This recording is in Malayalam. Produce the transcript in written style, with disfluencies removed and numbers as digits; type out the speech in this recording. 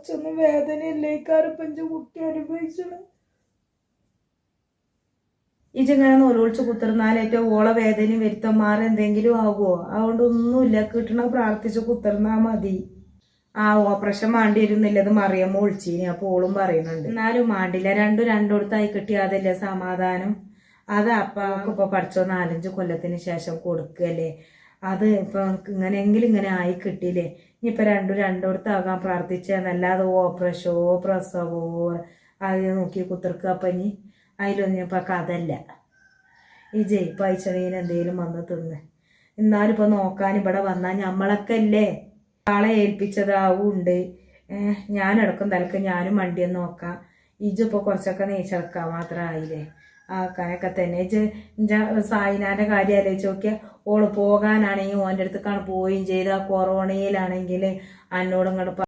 കുറച്ചൊന്നും വേദനയില്ലേക്കാരും പഞ്ച കുട്ടി അനുഭവിച്ചത്. ഇജിങ്ങനെ നൂലൊളിച്ച് കുത്തിർന്നാലേറ്റവും ഓളെ വേദനയും വരുത്തന്മാർ എന്തെങ്കിലും ആകുമോ? അതുകൊണ്ട് ഒന്നുമില്ല, കിട്ടണ പ്രാർത്ഥിച്ച് കുത്തിർന്നാ മതി. ആ ഓപ്പറേഷൻ മാണ്ടി വരുന്നില്ലത് മറിയമ്മ ഒളിച്ചീനി. അപ്പൊ ഓളും പറയുന്നുണ്ട് എന്നാലും മാണ്ടില്ല, രണ്ടിടത്തായി കിട്ടിയാതല്ലേ സമാധാനം. അത് അപ്പൊ പഠിച്ചോ 4-5 കൊല്ലത്തിന് ശേഷം കൊടുക്കല്ലേ. അത് ഇപ്പൊ ഇങ്ങനെയെങ്കിലും ഇങ്ങനെ ആയി കിട്ടിയില്ലേ. ഇനിയിപ്പൊ രണ്ടിടത്താകാൻ പ്രാർത്ഥിച്ചെന്നല്ലാതെ ഓപ്പറേഷോ പ്രസവോ അത് നോക്കി കുത്തിർക്കുക. അപ്പൊ ഇനി അതിലൊന്നും ഇപ്പൊ കഥല്ല. ഈ ജയിപ്പയച്ചണീന് എന്തേലും വന്ന് തിന്ന്. എന്നാലും ഇപ്പൊ നോക്കാൻ ഇവിടെ വന്നാൽ ഞമ്മളൊക്കെ അല്ലേ ആളെ ഏൽപ്പിച്ചതാവുണ്ട്. ഞാനെടുക്കും തലക്ക് ഞാനും വണ്ടിയൊന്നും നോക്കാം. ഇജിപ്പോൾ കുറച്ചൊക്കെ നീച്ചെടുക്കാൻ മാത്രമായില്ലേ. ആക്കാനൊക്കെ തന്നെ സായിനാന്റെ കാര്യം ആലോചിച്ച് നോക്കിയാൽ ഓള് പോകാനാണെങ്കിൽ ഓൻ്റെ അടുത്തേക്കാണ് പോവുകയും ചെയ്ത്. ആ കൊറോണയിലാണെങ്കിൽ എന്നോട് ഇങ്ങോട്ട്